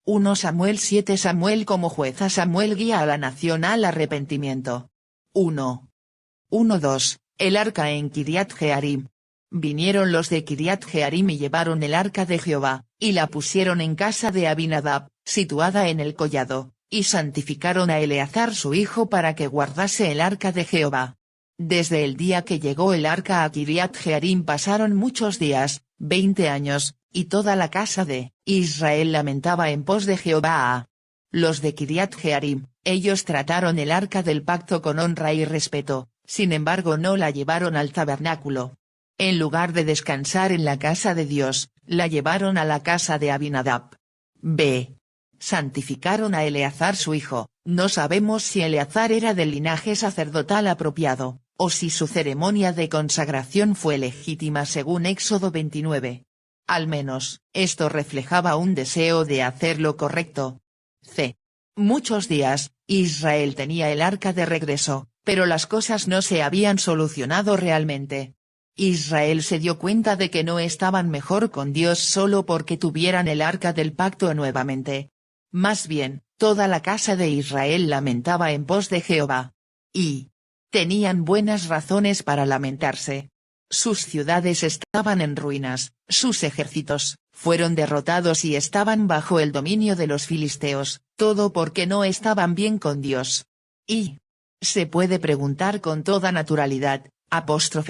1 Samuel 7 Samuel como juez a Samuel guía a la nación al arrepentimiento. 1:2 El arca en Kiriat Jearim. Vinieron los de Kiriat Jearim y llevaron el arca de Jehová, y la pusieron en casa de Abinadab, situada en el collado, y santificaron a Eleazar su hijo para que guardase el arca de Jehová. Desde el día que llegó el arca a Kiriat Jearim pasaron muchos días, 20 años, y toda la casa de Israel lamentaba en pos de Jehová. Los de Kiriat Jearim, ellos trataron el arca del pacto con honra y respeto, sin embargo no la llevaron al tabernáculo. En lugar de descansar en la casa de Dios, la llevaron a la casa de Abinadab. B. Santificaron a Eleazar su hijo. No sabemos si Eleazar era del linaje sacerdotal apropiado, o si su ceremonia de consagración fue legítima según Éxodo 29. Al menos, esto reflejaba un deseo de hacer lo correcto. C. Muchos días, Israel tenía el arca de regreso, pero las cosas no se habían solucionado realmente. Israel se dio cuenta de que no estaban mejor con Dios solo porque tuvieran el arca del pacto nuevamente. Más bien, toda la casa de Israel lamentaba en pos de Jehová. Y tenían buenas razones para lamentarse. Sus ciudades estaban en ruinas, sus ejércitos fueron derrotados y estaban bajo el dominio de los filisteos, todo porque no estaban bien con Dios. Y se puede preguntar con toda naturalidad,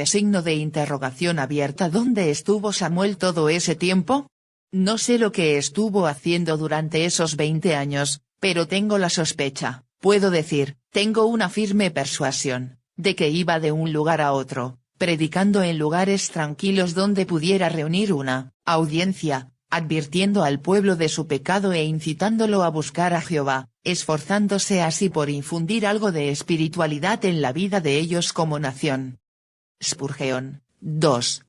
signo de interrogación abierta ¿dónde estuvo Samuel todo ese tiempo? No sé lo que estuvo haciendo durante esos 20 años, pero tengo la sospecha, puedo decir, tengo una firme persuasión, de que iba de un lugar a otro, predicando en lugares tranquilos donde pudiera reunir una audiencia, advirtiendo al pueblo de su pecado e incitándolo a buscar a Jehová, esforzándose así por infundir algo de espiritualidad en la vida de ellos como nación. Spurgeon, 2.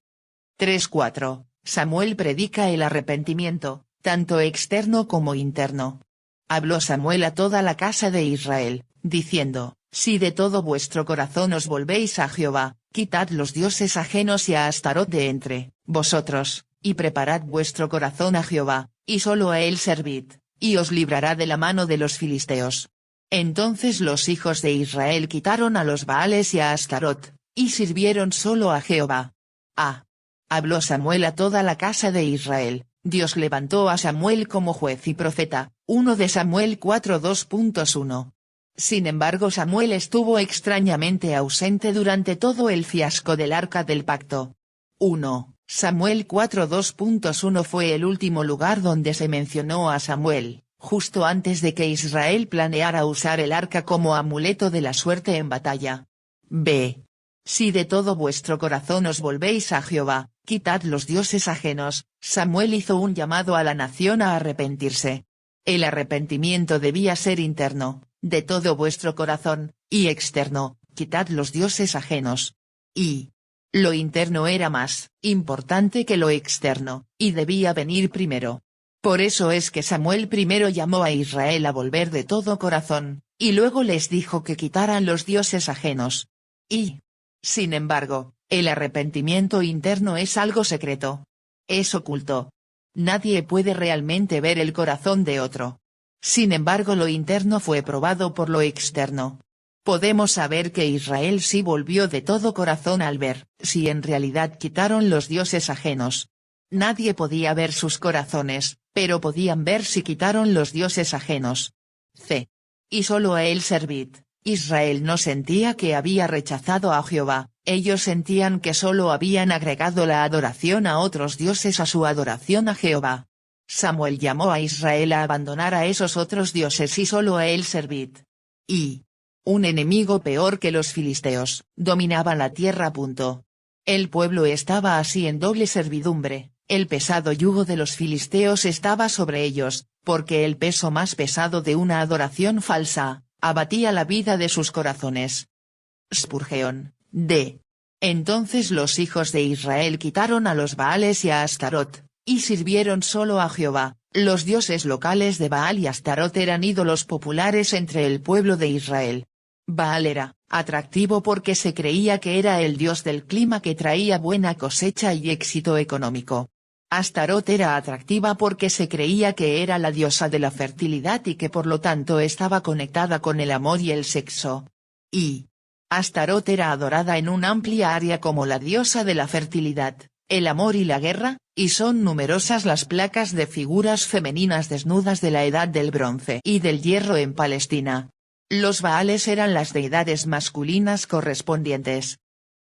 3-4, Samuel predica el arrepentimiento, tanto externo como interno. Habló Samuel a toda la casa de Israel, diciendo, si de todo vuestro corazón os volvéis a Jehová, quitad los dioses ajenos y a Astarot de entre vosotros, y preparad vuestro corazón a Jehová, y solo a él servid, y os librará de la mano de los filisteos. Entonces los hijos de Israel quitaron a los Baales y a Astarot, y sirvieron solo a Jehová. Habló Samuel a toda la casa de Israel, Dios levantó a Samuel como juez y profeta, 1 de Samuel 4:2.1. Sin embargo Samuel estuvo extrañamente ausente durante todo el fiasco del arca del pacto. 1 Samuel 4:2.1 fue el último lugar donde se mencionó a Samuel, justo antes de que Israel planeara usar el arca como amuleto de la suerte en batalla. B. Si de todo vuestro corazón os volvéis a Jehová, quitad los dioses ajenos, Samuel hizo un llamado a la nación a arrepentirse. El arrepentimiento debía ser interno, de todo vuestro corazón, y externo, quitad los dioses ajenos. Y lo interno era más importante que lo externo, y debía venir primero. Por eso es que Samuel primero llamó a Israel a volver de todo corazón, y luego les dijo que quitaran los dioses ajenos. Y, sin embargo, el arrepentimiento interno es algo secreto. Es oculto. Nadie puede realmente ver el corazón de otro. Sin embargo lo interno fue probado por lo externo. Podemos saber que Israel sí volvió de todo corazón al ver si en realidad quitaron los dioses ajenos. Nadie podía ver sus corazones, pero podían ver si quitaron los dioses ajenos. C. Y solo a él servid. Israel no sentía que había rechazado a Jehová, ellos sentían que solo habían agregado la adoración a otros dioses a su adoración a Jehová. Samuel llamó a Israel a abandonar a esos otros dioses y solo a él servid. Y un enemigo peor que los filisteos dominaba la tierra. El pueblo estaba así en doble servidumbre, el pesado yugo de los filisteos estaba sobre ellos, porque el peso más pesado de una adoración falsa abatía la vida de sus corazones. Spurgeon, D. Entonces los hijos de Israel quitaron a los Baales y a Astarot, y sirvieron solo a Jehová. Los dioses locales de Baal y Astarot eran ídolos populares entre el pueblo de Israel. Baal era atractivo porque se creía que era el dios del clima que traía buena cosecha y éxito económico. Astarot era atractiva porque se creía que era la diosa de la fertilidad y que por lo tanto estaba conectada con el amor y el sexo. Y Astarot era adorada en una amplia área como la diosa de la fertilidad, el amor y la guerra, y son numerosas las placas de figuras femeninas desnudas de la Edad del Bronce y del Hierro en Palestina. Los Baales eran las deidades masculinas correspondientes.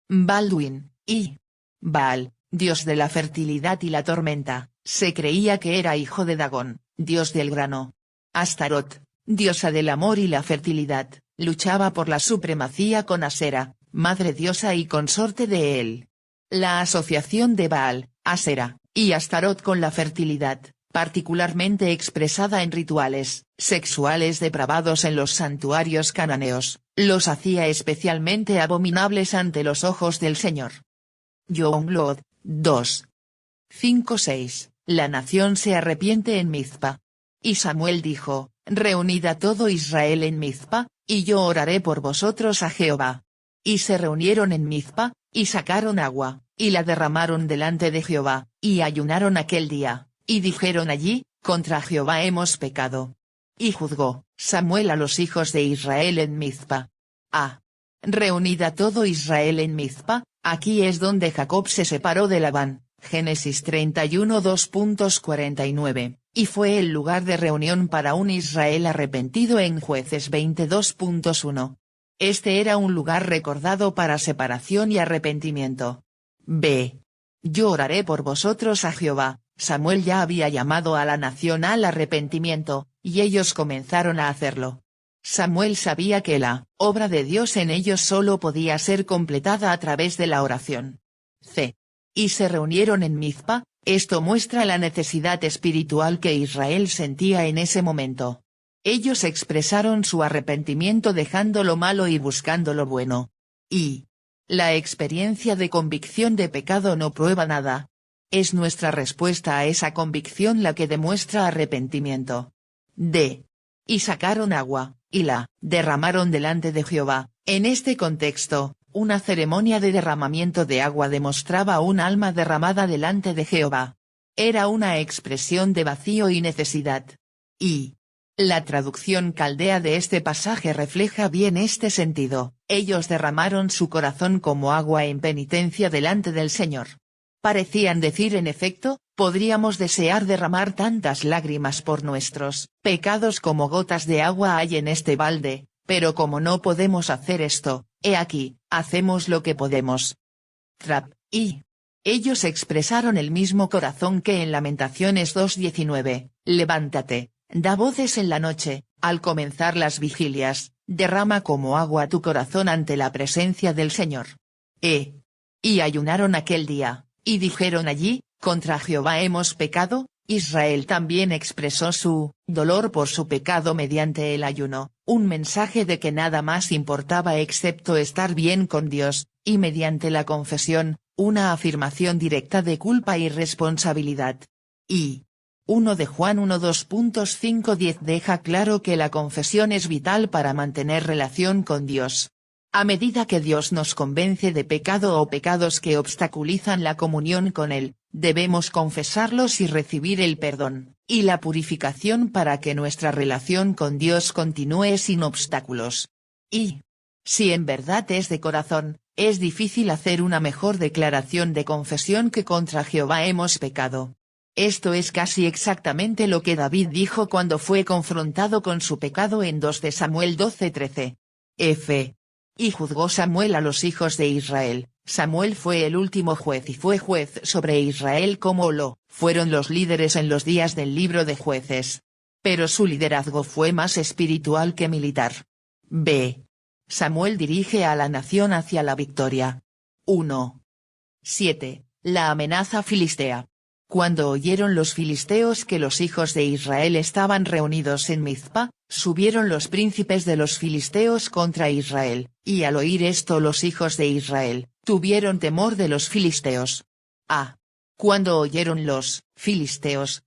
Baldwin, y Baal, dios de la fertilidad y la tormenta, se creía que era hijo de Dagón, dios del grano. Astarot, diosa del amor y la fertilidad, luchaba por la supremacía con Asera, madre diosa y consorte de él. La asociación de Baal, Asera, y Astarot con la fertilidad, particularmente expresada en rituales sexuales depravados en los santuarios cananeos, los hacía especialmente abominables ante los ojos del Señor. Youngblood, 2. 5-6, la nación se arrepiente en Mizpa. Y Samuel dijo, reunid a todo Israel en Mizpa, y yo oraré por vosotros a Jehová. Y se reunieron en Mizpa, y sacaron agua, y la derramaron delante de Jehová, y ayunaron aquel día, y dijeron allí, contra Jehová hemos pecado. Y juzgó Samuel a los hijos de Israel en Mizpa. Reunid a todo Israel en Mizpa, aquí es donde Jacob se separó de Labán, Génesis 31 2.49, y fue el lugar de reunión para un Israel arrepentido en Jueces 22.1. Este era un lugar recordado para separación y arrepentimiento. Yo oraré por vosotros a Jehová. Samuel ya había llamado a la nación al arrepentimiento, y ellos comenzaron a hacerlo. Samuel sabía que la obra de Dios en ellos solo podía ser completada a través de la oración. Y se reunieron en Mizpa, esto muestra la necesidad espiritual que Israel sentía en ese momento. Ellos expresaron su arrepentimiento dejando lo malo y buscando lo bueno. Y la experiencia de convicción de pecado no prueba nada. Es nuestra respuesta a esa convicción la que demuestra arrepentimiento. Y sacaron agua, y la derramaron delante de Jehová. En este contexto, una ceremonia de derramamiento de agua demostraba un alma derramada delante de Jehová. Era una expresión de vacío y necesidad. Y la traducción caldea de este pasaje refleja bien este sentido. Ellos derramaron su corazón como agua en penitencia delante del Señor. Parecían decir en efecto, podríamos desear derramar tantas lágrimas por nuestros pecados como gotas de agua hay en este balde, pero como no podemos hacer esto, he aquí, hacemos lo que podemos. Y ellos expresaron el mismo corazón que en Lamentaciones 2:19, levántate, da voces en la noche, al comenzar las vigilias, derrama como agua tu corazón ante la presencia del Señor. Y ayunaron aquel día. Y dijeron allí, contra Jehová hemos pecado. Israel también expresó su dolor por su pecado mediante el ayuno, un mensaje de que nada más importaba excepto estar bien con Dios, y mediante la confesión, una afirmación directa de culpa y responsabilidad. Y 1 de Juan 1:2.5-10 deja claro que la confesión es vital para mantener relación con Dios. A medida que Dios nos convence de pecado o pecados que obstaculizan la comunión con Él, debemos confesarlos y recibir el perdón y la purificación para que nuestra relación con Dios continúe sin obstáculos. Y si en verdad es de corazón, es difícil hacer una mejor declaración de confesión que contra Jehová hemos pecado. Esto es casi exactamente lo que David dijo cuando fue confrontado con su pecado en 2 de Samuel 12:13. Y juzgó Samuel a los hijos de Israel. Samuel fue el último juez y fue juez sobre Israel como lo fueron los líderes en los días del libro de Jueces. Pero su liderazgo fue más espiritual que militar. Samuel dirige a la nación hacia la victoria. 1:7, la amenaza filistea. Cuando oyeron los filisteos que los hijos de Israel estaban reunidos en Mizpa, subieron los príncipes de los filisteos contra Israel, y al oír esto los hijos de Israel tuvieron temor de los filisteos. Cuando oyeron los filisteos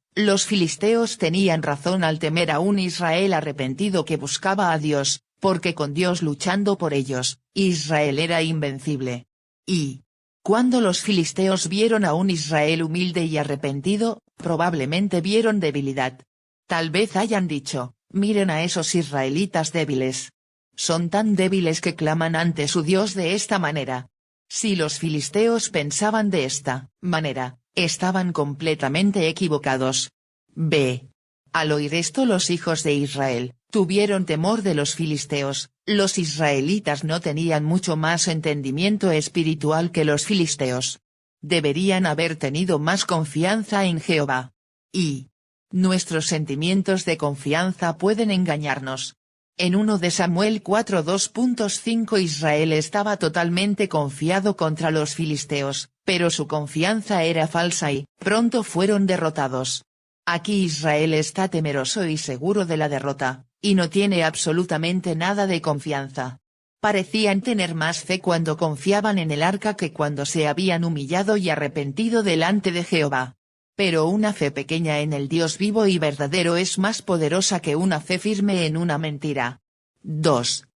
tenían razón al temer a un Israel arrepentido que buscaba a Dios, porque con Dios luchando por ellos, Israel era invencible. Y Cuando los filisteos vieron a un Israel humilde y arrepentido, probablemente vieron debilidad. Tal vez hayan dicho, miren a esos israelitas débiles. Son tan débiles que claman ante su Dios de esta manera. Si los filisteos pensaban de esta manera, estaban completamente equivocados. B. Al oír esto los hijos de Israel, tuvieron temor de los filisteos. Los israelitas no tenían mucho más entendimiento espiritual que los filisteos. Deberían haber tenido más confianza en Jehová. Y nuestros sentimientos de confianza pueden engañarnos. En 1 de Samuel 4:2.5 Israel estaba totalmente confiado contra los filisteos, pero su confianza era falsa y, pronto fueron derrotados. Aquí Israel está temeroso y seguro de la derrota, y no tiene absolutamente nada de confianza. Parecían tener más fe cuando confiaban en el arca que cuando se habían humillado y arrepentido delante de Jehová. Pero una fe pequeña en el Dios vivo y verdadero es más poderosa que una fe firme en una mentira. 2.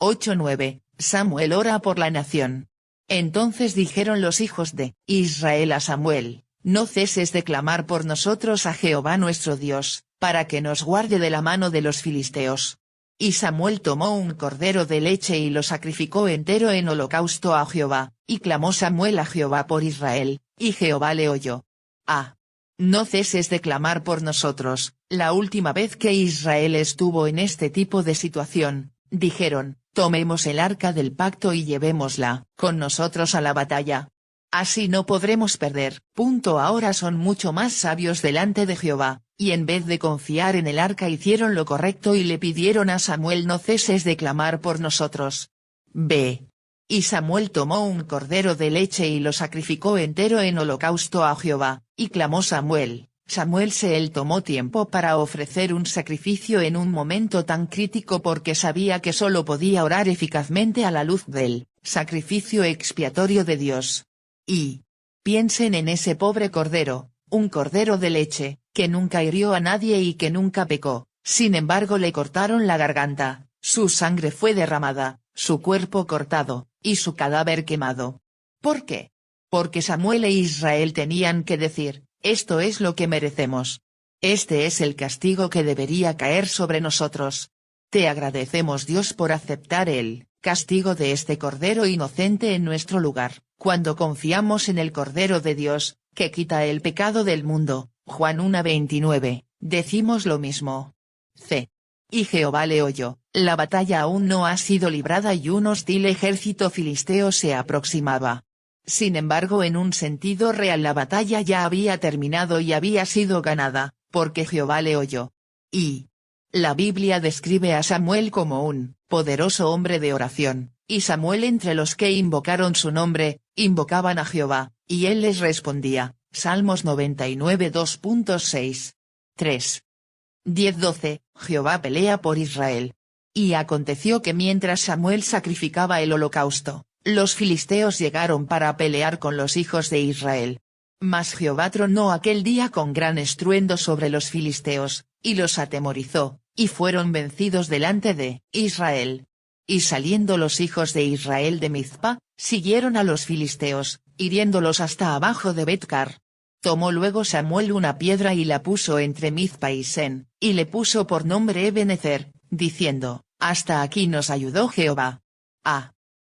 8-9, Samuel ora por la nación. Entonces dijeron los hijos de Israel a Samuel, no ceses de clamar por nosotros a Jehová nuestro Dios, para que nos guarde de la mano de los filisteos. Y Samuel tomó un cordero de leche y lo sacrificó entero en holocausto a Jehová, y clamó Samuel a Jehová por Israel, y Jehová le oyó. No ceses de clamar por nosotros. La última vez que Israel estuvo en este tipo de situación, dijeron, tomemos el arca del pacto y llevémosla con nosotros a la batalla. Así no podremos perder. Ahora son mucho más sabios delante de Jehová, y en vez de confiar en el arca hicieron lo correcto y le pidieron a Samuel no ceses de clamar por nosotros. B. Y Samuel tomó un cordero de leche y lo sacrificó entero en holocausto a Jehová, y clamó Samuel. Él tomó tiempo para ofrecer un sacrificio en un momento tan crítico porque sabía que solo podía orar eficazmente a la luz del sacrificio expiatorio de Dios. Y piensen en ese pobre cordero, un cordero de leche, que nunca hirió a nadie y que nunca pecó, sin embargo le cortaron la garganta, su sangre fue derramada, su cuerpo cortado, y su cadáver quemado. ¿Por qué? Porque Samuel e Israel tenían que decir, esto es lo que merecemos. Este es el castigo que debería caer sobre nosotros. Te agradecemos Dios por aceptar el castigo de este cordero inocente en nuestro lugar, cuando confiamos en el Cordero de Dios, que quita el pecado del mundo. Juan 1:29, decimos lo mismo. C. Y Jehová le oyó. La batalla aún no ha sido librada y un hostil ejército filisteo se aproximaba. Sin embargo, en un sentido real la batalla ya había terminado y había sido ganada, porque Jehová le oyó. Y la Biblia describe a Samuel como un poderoso hombre de oración, y Samuel entre los que invocaron su nombre, invocaban a Jehová, y él les respondía. Salmos 99 2.6. 3. 10-12, Jehová pelea por Israel. Y aconteció que mientras Samuel sacrificaba el holocausto, los filisteos llegaron para pelear con los hijos de Israel. Mas Jehová tronó aquel día con gran estruendo sobre los filisteos, y los atemorizó, y fueron vencidos delante de Israel. Y saliendo los hijos de Israel de Mizpa, siguieron a los filisteos, hiriéndolos hasta abajo de Bet-car. Tomó luego Samuel una piedra y la puso entre Mizpa y Sen, y le puso por nombre Ebenezer, diciendo, hasta aquí nos ayudó Jehová.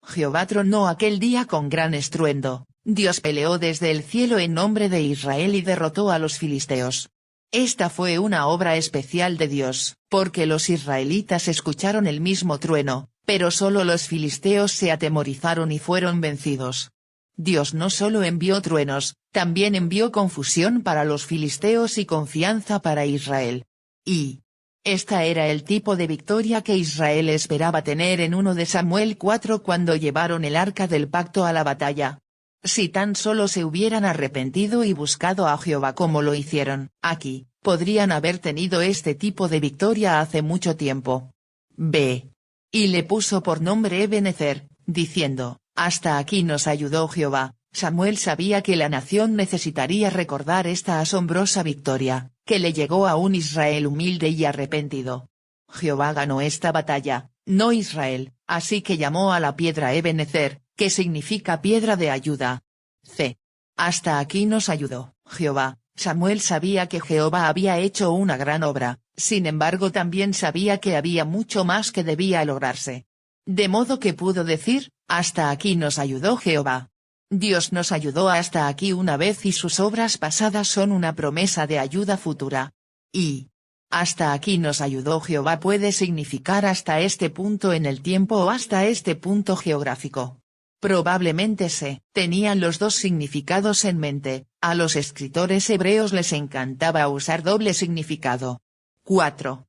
Jehová tronó aquel día con gran estruendo, Dios peleó desde el cielo en nombre de Israel y derrotó a los filisteos. Esta fue una obra especial de Dios, porque los israelitas escucharon el mismo trueno, pero solo los filisteos se atemorizaron y fueron vencidos. Dios no solo envió truenos, también envió confusión para los filisteos y confianza para Israel. Y esta era el tipo de victoria que Israel esperaba tener en 1 de Samuel 4 cuando llevaron el arca del pacto a la batalla. Si tan solo se hubieran arrepentido y buscado a Jehová como lo hicieron aquí, podrían haber tenido este tipo de victoria hace mucho tiempo. B. Y le puso por nombre Ebenezer, diciendo, hasta aquí nos ayudó Jehová. Samuel sabía que la nación necesitaría recordar esta asombrosa victoria, que le llegó a un Israel humilde y arrepentido. Jehová ganó esta batalla, no Israel, así que llamó a la piedra Ebenezer, que significa piedra de ayuda. C. Hasta aquí nos ayudó Jehová. Samuel sabía que Jehová había hecho una gran obra, sin embargo también sabía que había mucho más que debía lograrse. De modo que pudo decir, hasta aquí nos ayudó Jehová. Dios nos ayudó hasta aquí una vez y sus obras pasadas son una promesa de ayuda futura. Y hasta aquí nos ayudó Jehová puede significar hasta este punto en el tiempo o hasta este punto geográfico. Probablemente se tenían los dos significados en mente. A los escritores hebreos les encantaba usar doble significado. 4.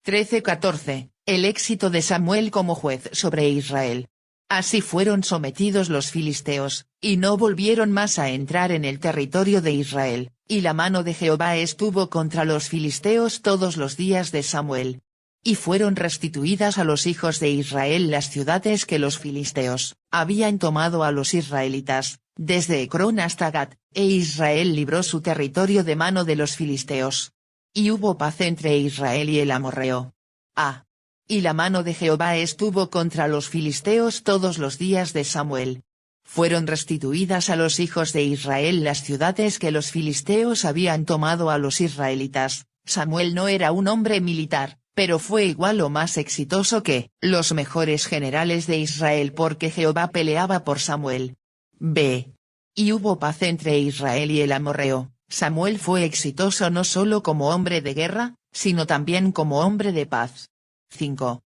13-14. El éxito de Samuel como juez sobre Israel. Así fueron sometidos los filisteos, y no volvieron más a entrar en el territorio de Israel, y la mano de Jehová estuvo contra los filisteos todos los días de Samuel. Y fueron restituidas a los hijos de Israel las ciudades que los filisteos habían tomado a los israelitas, desde Ecrón hasta Gat, e Israel libró su territorio de mano de los filisteos. Y hubo paz entre Israel y el amorreo. A. Y la mano de Jehová estuvo contra los filisteos todos los días de Samuel. Fueron restituidas a los hijos de Israel las ciudades que los filisteos habían tomado a los israelitas. Samuel no era un hombre militar, pero fue igual o más exitoso que los mejores generales de Israel porque Jehová peleaba por Samuel. B. Y hubo paz entre Israel y el amorreo. Samuel fue exitoso no solo como hombre de guerra, sino también como hombre de paz. 5.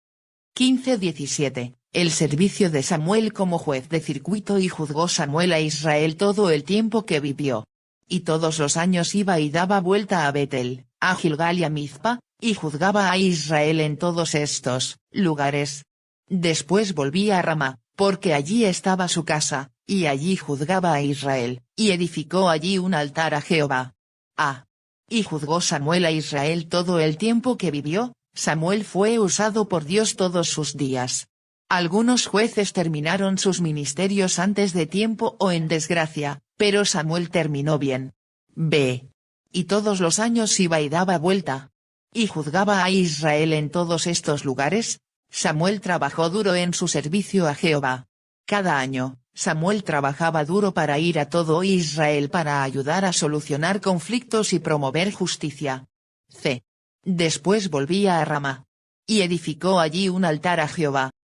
15-17. El servicio de Samuel como juez de circuito y juzgó Samuel a Israel todo el tiempo que vivió. Y todos los años iba y daba vuelta a Betel, a Gilgal y a Mizpa, y juzgaba a Israel en todos estos lugares. Después volvía a Ramá, porque allí estaba su casa, y allí juzgaba a Israel, y edificó allí un altar a Jehová. A. Y juzgó Samuel a Israel todo el tiempo que vivió. Samuel fue usado por Dios todos sus días. Algunos jueces terminaron sus ministerios antes de tiempo o en desgracia, pero Samuel terminó bien. B. Y todos los años iba y daba vuelta. Y juzgaba a Israel en todos estos lugares. Samuel trabajó duro en su servicio a Jehová. Cada año, Samuel trabajaba duro para ir a todo Israel para ayudar a solucionar conflictos y promover justicia. C. Después volvía a Ramá. Y edificó allí un altar a Jehová.